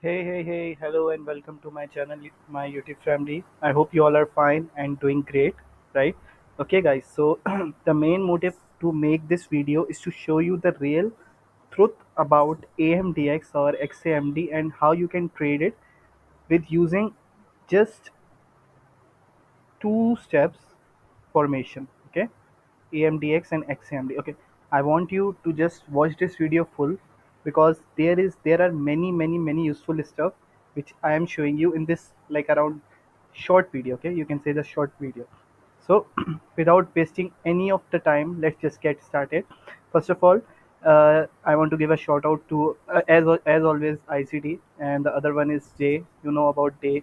Hey, hello, and welcome to my channel, my YouTube family. I hope you all are fine and doing great, right? Okay, guys, so the main motive to make this video is to show you the real truth about AMDX or XAMD and how you can trade it with using just two steps formation. Okay, AMDX and XAMD. Okay, I want you to just watch this video full because there are many useful stuff which I am showing you in this like around short video. Okay, you can say the short video. So without wasting any of the time, let's just get started. First of all, I want to give a shout out to as always ICT, and the other one is Jay. You know about Jay.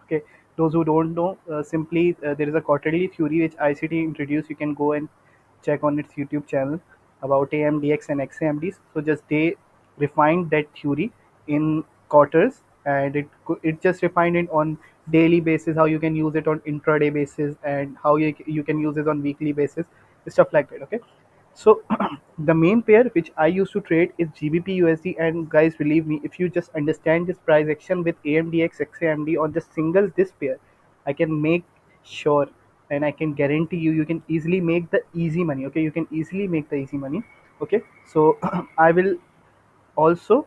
Okay, those who don't know, simply there is a quarterly theory which ICT introduced. You can go and check on its YouTube channel about AMDX and XAMDs. So just they refined that theory in quarters, and it just refined it on daily basis, how you can use it on intraday basis, and how you can use it on weekly basis, stuff like that. Okay, so the main pair which I used to trade is GBP USD, and guys, believe me, if you just understand this price action with AMDX XAMD on just single this pair, I can make sure and I can guarantee you can easily make the easy money. Okay, you can easily make the easy money. Okay, so I will also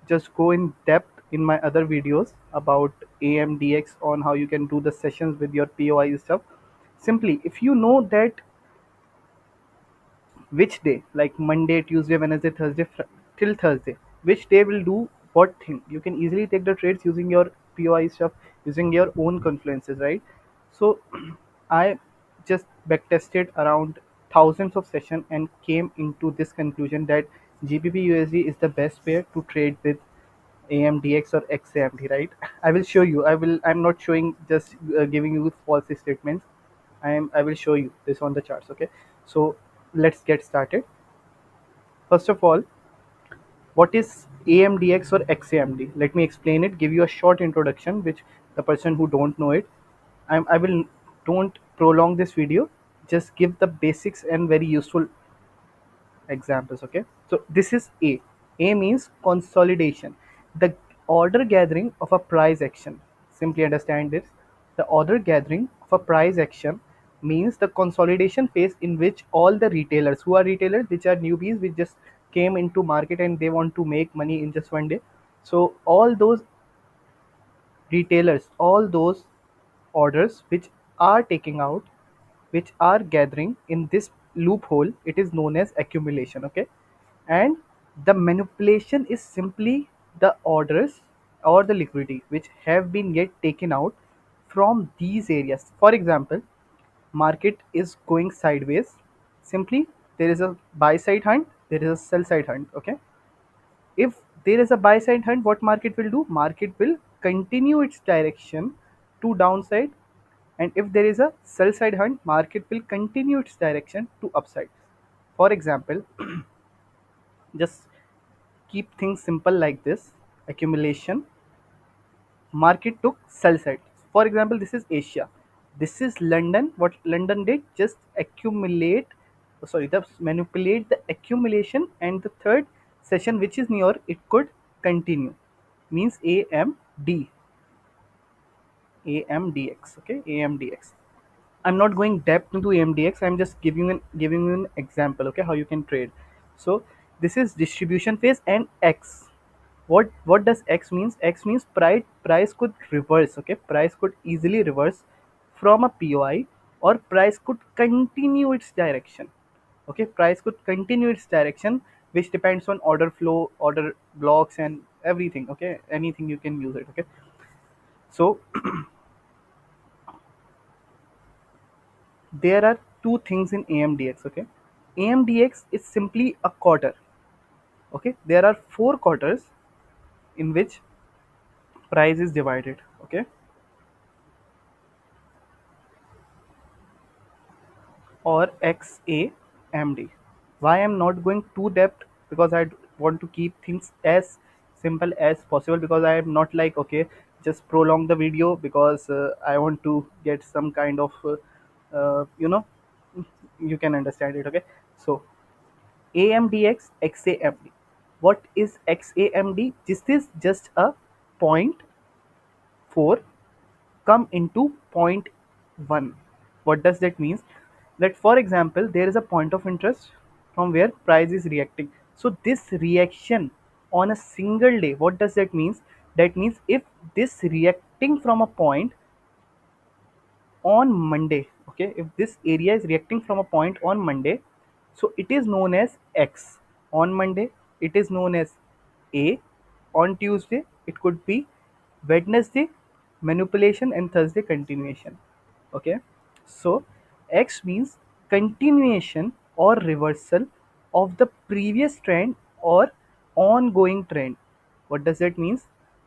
just go in depth in my other videos about AMDX on how you can do the sessions with your POI stuff. Simply, if you know that which day, like Monday, Tuesday, Wednesday, Thursday, till Thursday, which day will do what thing, you can easily take the trades using your POI stuff, using your own confluences, right? So I just back tested around thousands of session and came into this conclusion that GBP USD is the best pair to trade with AMDX or XAMD, right? I will show you. I'm not showing just giving you false statements. I will show you this on the charts. Okay, so let's get started. First of all, what is AMDX or XAMD? Let me explain it. Give you a short introduction, which the person who don't know it, I will don't prolong this video. Just give the basics and very useful examples. Okay, so this is A means consolidation, the order gathering of a price action. Simply understand this: the order gathering of a price action means the consolidation phase in which all the retailers, who are retailers, which are newbies, which just came into market and they want to make money in just one day. So all those retailers, all those orders which are taking out, which are gathering in this loophole, it is known as accumulation. Okay, and the manipulation is simply the orders or the liquidity which have been yet taken out from these areas. For example, market is going sideways. Simply, there is a buy side hunt, there is a sell side hunt. Okay, if there is a buy side hunt, what market will do? Market will continue its direction to downside, and if there is a sell side hunt, market will continue its direction to upside. For example, just keep things simple like this: accumulation, market took sell side. For example, this is Asia, this is London. What London did, just accumulate, sorry, the manipulate the accumulation, and the third session which is near, it could continue, means AMDX. Okay, AMDX. I'm not going depth into AMDX. I'm just giving you an example. Okay, how you can trade. So this is distribution phase and X. What does X means? X means price could reverse. Okay, price could easily reverse from a POI, or price could continue its direction. Okay, price could continue its direction, which depends on order flow, order blocks, and everything. Okay, anything you can use it. Okay, so there are two things in AMDX. Okay, AMDX is simply a quarter. Okay, there are four quarters in which price is divided. Okay, or XAMD. Why I'm not going too depth? Because I want to keep things as simple as possible, because I am not like, okay, just prolong the video because I want to get some kind of you can understand it. Okay, so AMDX XAMD. What is XAMD? This is just a 0.4 come into point 1. What does that mean? That for example, there is a point of interest from where price is reacting. So this reaction on a single day, what does that mean? That means if this reacting from a point on Monday, okay, if this area is reacting from a point on Monday, so it is known as X on Monday, it is known as A on Tuesday, it could be Wednesday manipulation and Thursday continuation. Okay, so X means continuation or reversal of the previous trend or ongoing trend. What does that mean?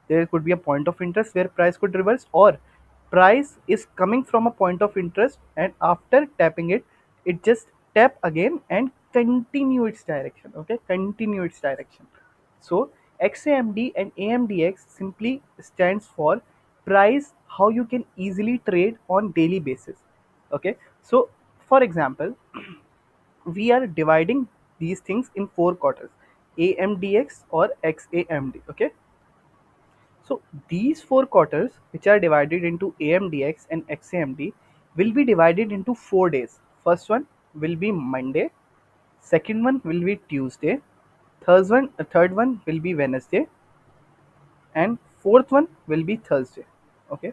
There could be a point of interest where price could reverse, or price is coming from a point of interest and after tapping it, it just tap again and continue its direction. Okay, continue its direction. So XAMD and AMDX simply stands for price how you can easily trade on daily basis. Okay, so for example, we are dividing these things in four quarters, AMDX or XAMD. Okay, so these four quarters which are divided into AMDX and XAMD will be divided into 4 days. First one will be Monday, second one will be Tuesday, third one will be Wednesday, and fourth one will be Thursday. Okay,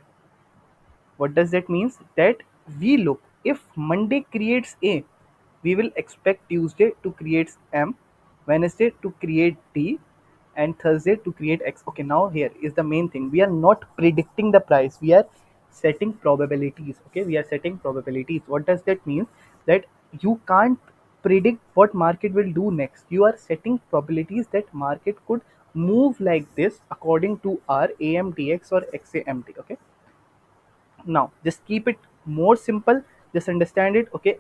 what does that means? That we look, if Monday creates A, we will expect Tuesday to create M, Wednesday to create D, and Thursday to create X. Okay, now here is the main thing. We are not predicting the price. We are setting probabilities. Okay, we are setting probabilities. What does that mean? That you can't predict what market will do next. You are setting probabilities that market could move like this according to our AMDX or XAMD. Okay, now just keep it more simple, just understand it. Okay,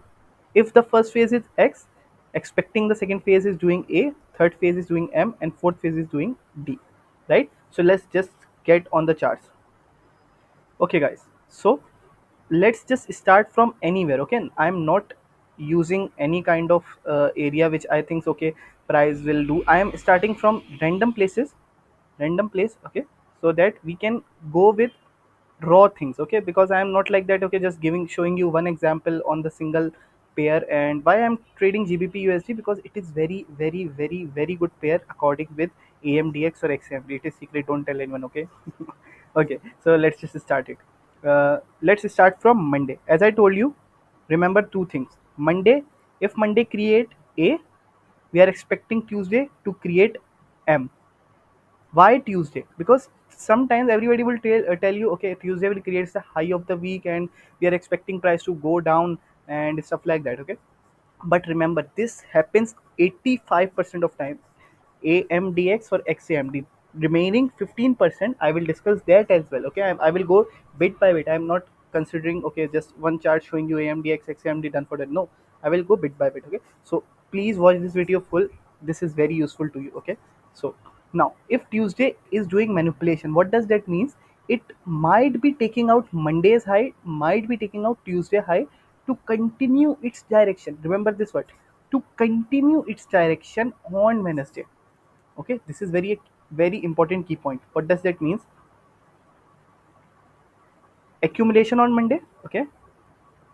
if the first phase is X, expecting the second phase is doing A, third phase is doing M, and fourth phase is doing D, right? So let's just get on the charts. Okay guys, so let's just start from anywhere. Okay, I'm not using any kind of area which I think okay price will do. I am starting from random place. Okay, so that we can go with raw things. Okay, because I am not like that. Okay, just giving showing you one example on the single pair. And why I'm trading GBP USD, because it is very very very very good pair according with AMDX or XMD. It is secret, don't tell anyone. Okay. Okay, so let's just start it. Let's start from Monday. As I told you, remember two things. Monday, if Monday create A, we are expecting Tuesday to create M. Why Tuesday? Because sometimes everybody will tell you, okay, Tuesday will create the high of the week and we are expecting price to go down and stuff like that. Okay, but remember this happens 85% of time, AMDX or XAMD. Remaining 15% I will discuss that as well. Okay, I will go bit by bit. I'm not considering okay just one chart showing you AMDX XAMD done for that. No, I will go bit by bit. Okay, so please watch this video full. This is very useful to you. Okay, so now if Tuesday is doing manipulation, what does that mean? It might be taking out Monday's high, might be taking out Tuesday high to continue its direction. Remember this word, to continue its direction on Wednesday. Okay, this is very very important key point. What does that mean? Accumulation on Monday. Okay,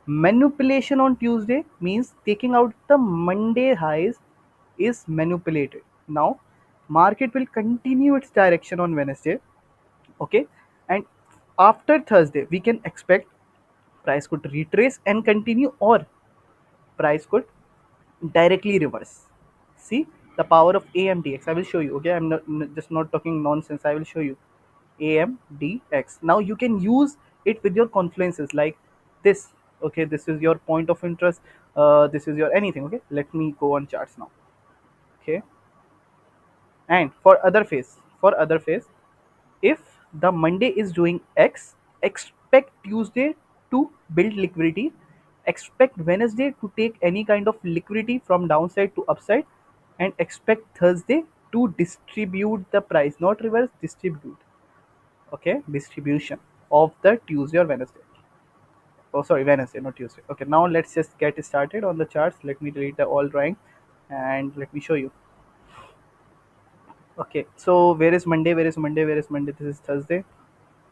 manipulation on Tuesday means taking out the Monday highs is manipulated. Now market will continue its direction on Wednesday. Okay, and after Thursday we can expect price could retrace and continue, or price could directly reverse. See the power of AMDX. I will show you. Okay, I'm not just not talking nonsense. I will show you AMDX. Now you can use it with your confluences like this. Okay, this is your point of interest. This is your anything. Okay, let me go on charts now. Okay, and for other phase, if the Monday is doing X, expect Tuesday to build liquidity, expect Wednesday to take any kind of liquidity from downside to upside, and expect Thursday to distribute the price, not reverse, distribute. Okay, distribution of the Tuesday or Wednesday. Oh, sorry, Wednesday, not Tuesday. Okay, now let's just get started on the charts. Let me delete the all drawing and let me show you. Okay, so where is Monday? Where is Monday? Where is Monday? This is Thursday.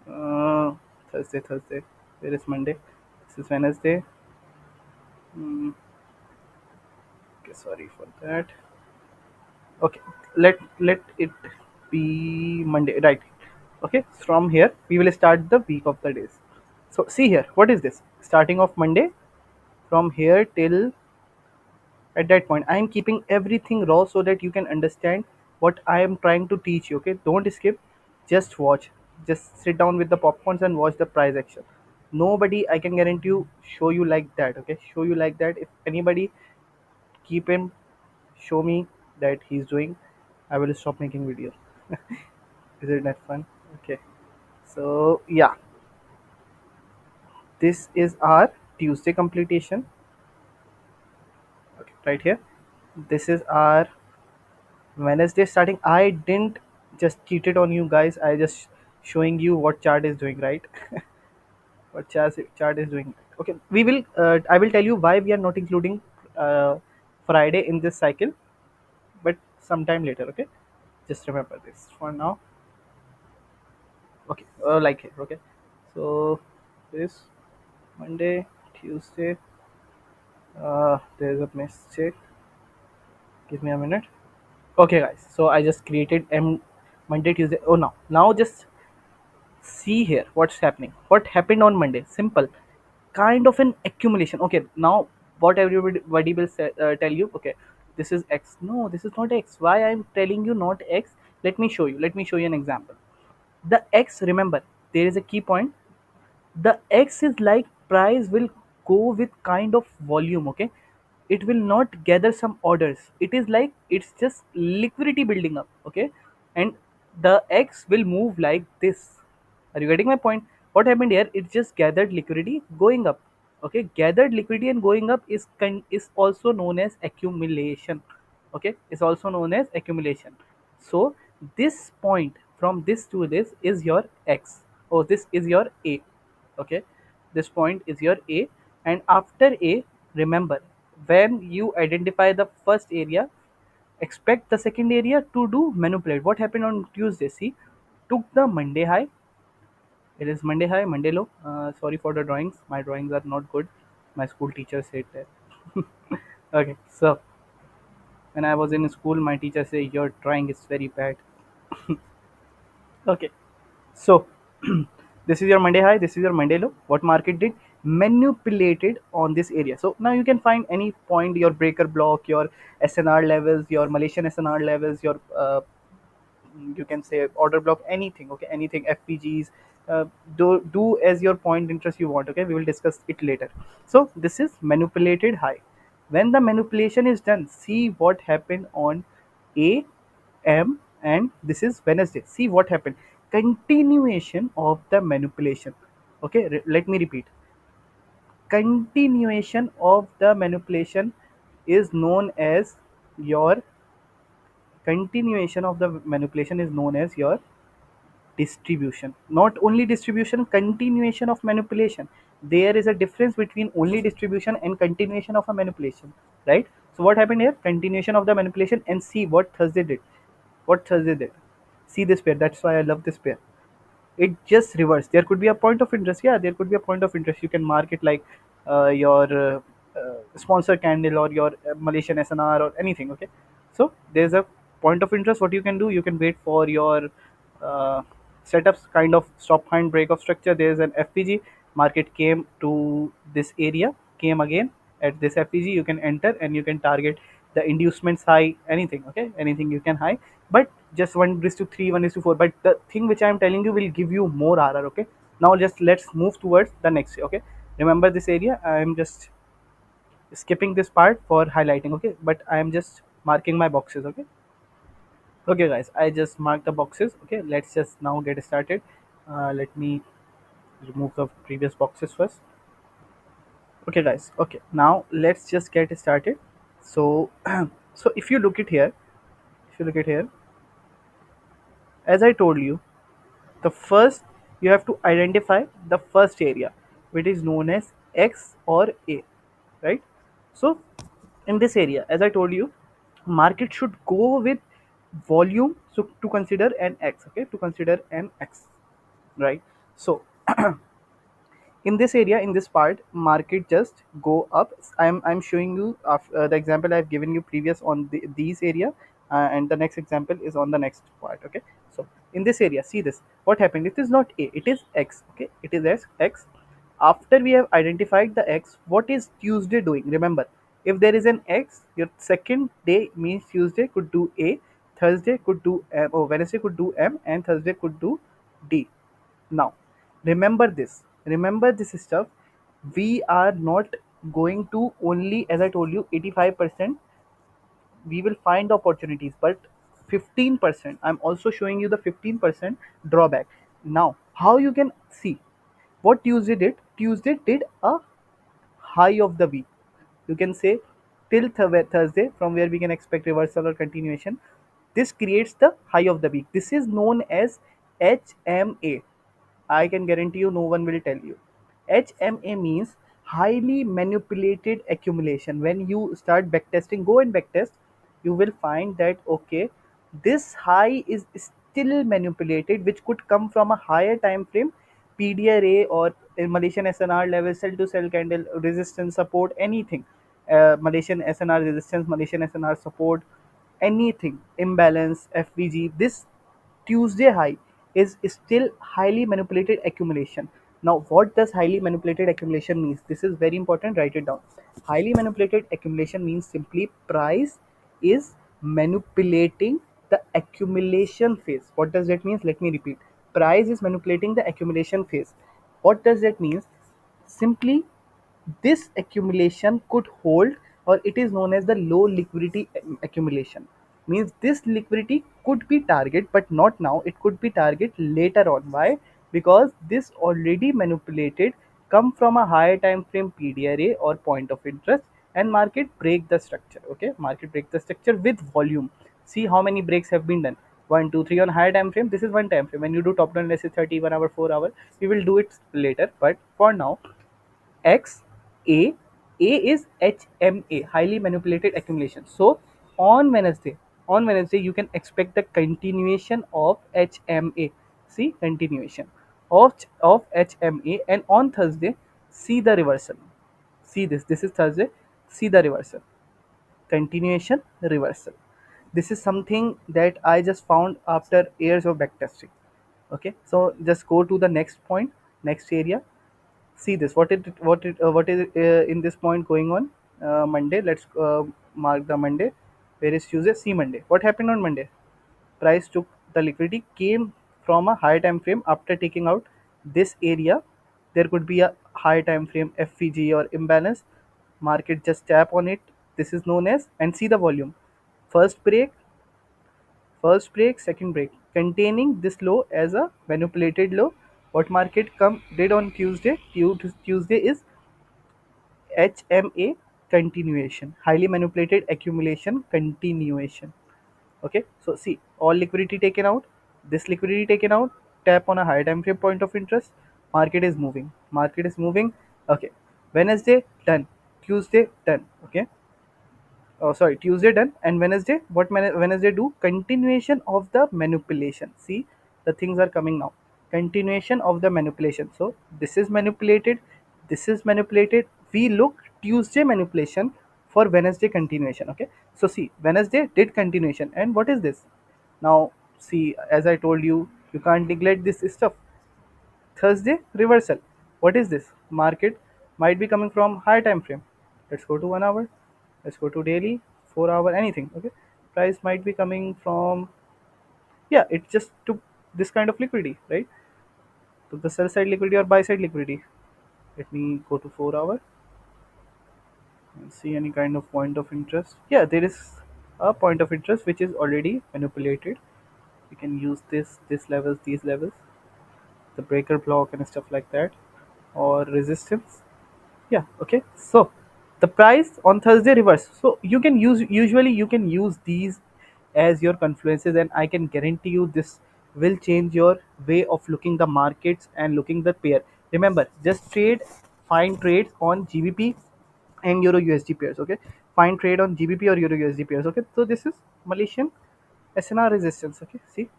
Uh, Thursday. Where is Monday? This is Wednesday. Mm, okay, sorry for that. Okay, let it be Monday, right? Okay, from here we will start the week of the days. So see here, what is this? Starting of Monday from here till at that point. I am keeping everything raw so that you can understand what I am trying to teach you. Okay, don't skip, just watch. Just sit down with the popcorns and watch the price action. Nobody, I can guarantee you, show you like that. Okay, show you like that. If anybody keep him show me that he's doing, I will stop making videos. Is it that fun? Okay, so yeah, this is our Tuesday completion. Okay, right here, this is our Wednesday starting. I didn't just cheat it on you guys, I just showing you what chart is doing, right? What chart is doing. Okay, we will I will tell you why we are not including uh, Friday in this cycle, but sometime later. Okay, just remember this for now. Okay, like here. Okay, so this Monday, Tuesday. There's a mistake. Give me a minute. Okay, guys. So I just created Monday, Tuesday. Oh, now just see here what's happening. What happened on Monday? Simple, kind of an accumulation. Okay, now what everybody will say, tell you. Okay, this is X. No, this is not X. Why I'm telling you not X? Let me show you. Let me show you an example. The X. Remember, there is a key point. The X is like price will go with kind of volume. Okay, it will not gather some orders. It is like it's just liquidity building up. Okay, and the X will move like this. Are you getting my point? What happened here? It just gathered liquidity going up. Okay, gathered liquidity and going up is also known as accumulation. Okay, is also known as accumulation. So this point from this to this is your X. Oh, this is your A. Okay, this point is your A, and after A, remember, when you identify the first area, expect the second area to do manipulate. What happened on Tuesday? See, took the Monday high. It is Monday high, Monday low. Sorry for the drawings, my drawings are not good. My school teacher said that. Okay, so when I was in school, my teacher said your drawing is very bad. Okay, so this is your Monday high, this is your Monday low. What market did? Manipulated on this area. So now you can find any point, your breaker block, your SNR levels, your Malaysian SNR levels, your you can say order block, anything. Okay, anything, FPGs. Do as your point interest you want. Okay, we will discuss it later. So this is manipulated high. When the manipulation is done, see what happened on A M, and this is Wednesday. See what happened. Continuation of the manipulation. Okay, let me repeat. Continuation of the manipulation is known as your continuation of the manipulation is known as your distribution. Not only distribution, continuation of manipulation. There is a difference between only distribution and continuation of a manipulation, right? So what happened here? Continuation of the manipulation, and see what Thursday did. What Thursday did? See this pair. That's why I love this pair. It just reverse. There could be a point of interest. Yeah, there could be a point of interest. You can mark it like your sponsor candle or your Malaysian SNR or anything. Okay, so there's a point of interest. What you can do, you can wait for your uh, setups, kind of stop behind break of structure. There's an FPG. Market came to this area, came again at this FPG. You can enter and you can target the inducements high, anything. Okay, anything you can high, but just 1:3, 1:4. But the thing which I am telling you will give you more RR. Okay, now just let's move towards the next. Okay, remember this area. I am just skipping this part for highlighting. Okay, but I am just marking my boxes. Okay, okay guys, I just marked the boxes. Okay, let's just now get started. Let me remove the previous boxes first. Okay guys, okay, now let's just get started. So so if you look at here, if you look at here, as I told you, the first, you have to identify the first area which is known as X or A, right? So in this area, as I told you, market should go with volume, so to consider an x, okay, to consider an x, right? So in this area, in this part, market just go up. I'm showing you the example I've given you previous on these area, and the next example is on the next part, okay? So in this area, see this, what happened, it is not a, it is x, okay, it is x. After we have identified the x, what is Tuesday doing? Remember, if there is an x, your second day means Tuesday could do a, Thursday could do m, or Wednesday could do m, and Thursday could do d. Now, remember this stuff. We are not going to only, as I told you, 85%, we will find opportunities, but 15%, I'm also showing you the 15% drawback. Now, how you can see what Tuesday did? Tuesday did a high of the week. You can say till Thursday, from where we can expect reversal or continuation. This creates the high of the week. This is known as HMA. I can guarantee you no one will tell you. HMA means highly manipulated accumulation. When you start backtesting, go and backtest, you will find that okay, this high is still manipulated, which could come from a higher time frame, PDRA or Malaysian SNR level, cell to cell candle, resistance support, anything. Malaysian SNR resistance, Malaysian SNR support, anything, imbalance, FVG. This Tuesday high is still highly manipulated accumulation. Now, what does highly manipulated accumulation means? This is very important. Write it down. Highly manipulated accumulation means simply price is manipulating the accumulation phase. What does that mean? Let me repeat. Price is manipulating the accumulation phase. What does that mean? Simply, this accumulation could hold, or it is known as the low liquidity accumulation. Means this liquidity could be target, but not now. It could be target later on. Why? Because this already manipulated come from a higher time frame PDRA or point of interest, and market break the structure. Okay, market break the structure with volume. See how many breaks have been done. 1 2 3 on higher time frame. This is one time frame. When you do top down analysis, 31 hour, 4 hour, we will do it later, but for now, X A A is HMA, highly manipulated accumulation. So on Wednesday you can expect the continuation of HMA. See, continuation of HMA, and on Thursday see the reversal. See this. This is Thursday. See the reversal. Continuation, reversal. This is something that I just found after years of backtesting. Okay, so just go to the next point, next area. See this, what is in this point going on. Monday, let's mark the Monday. Where is Tuesday? See Monday, what happened on Monday? Price took the liquidity, came from a high time frame. After taking out this area, there could be a high time frame FVG or imbalance. Market just tap on it. This is known as, and see the volume. First break, second break, containing this low as a manipulated low. What market come did on Tuesday? Tuesday is HMA continuation, highly manipulated accumulation continuation. Okay, so see, all liquidity taken out, this liquidity taken out, tap on a higher time frame point of interest. Market is moving. Market is moving. Okay, Wednesday done, Tuesday done. Okay, oh sorry, Tuesday done, and Wednesday, what Wednesday do? Continuation of the manipulation. See, the things are coming now. Continuation of the manipulation. So this is manipulated, this is manipulated. We look Tuesday manipulation for Wednesday continuation. Okay, so see, Wednesday did continuation, and what is this? Now see, as I told you, you can't neglect this stuff. Thursday reversal. What is this? Market might be coming from high time frame. Let's go to 1 hour. Let's go to daily, 4 hour, anything. Okay. Price might be coming from, yeah, it just took this kind of liquidity, right? Took the sell side liquidity or buy side liquidity. Let me go to 4 hour and see any kind of point of interest. Yeah, there is a point of interest which is already manipulated. We can use this levels, these levels, the breaker block and stuff like that, or resistance. Yeah, okay. So the price on Thursday reverse. So you can use, usually you can use these as your confluences, and I can guarantee you this will change your way of looking the markets and looking the pair. Remember, just find trades on GBP and Euro USD pairs. Okay, find trade on GBP or Euro USD pairs. Okay, so this is Malaysian SNR resistance. Okay, see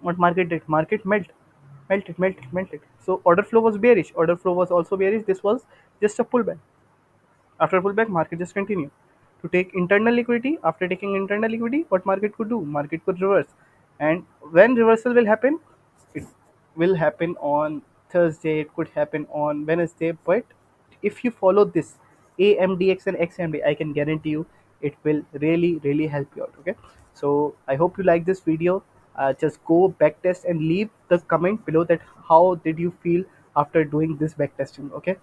what market did. Market melted. So order flow was bearish. Order flow was also bearish. This was just a pullback. After pullback, market just continue to take internal liquidity. After taking internal liquidity, what market could do? Market could reverse. And when reversal will happen, it will happen on Thursday. It could happen on Wednesday. But if you follow this AMDX and XMD, I can guarantee you it will really help you out. Okay. So I hope you like this video. Just go back test and leave the comment below that how did you feel after doing this back testing. Okay,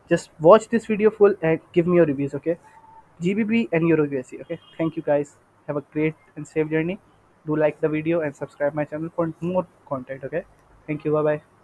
just watch this video full and give me your reviews. Okay, GBP and Euro USD. Okay, thank you guys. Have a great and safe journey. Do like the video and subscribe my channel for more content. Okay, thank you. Bye bye.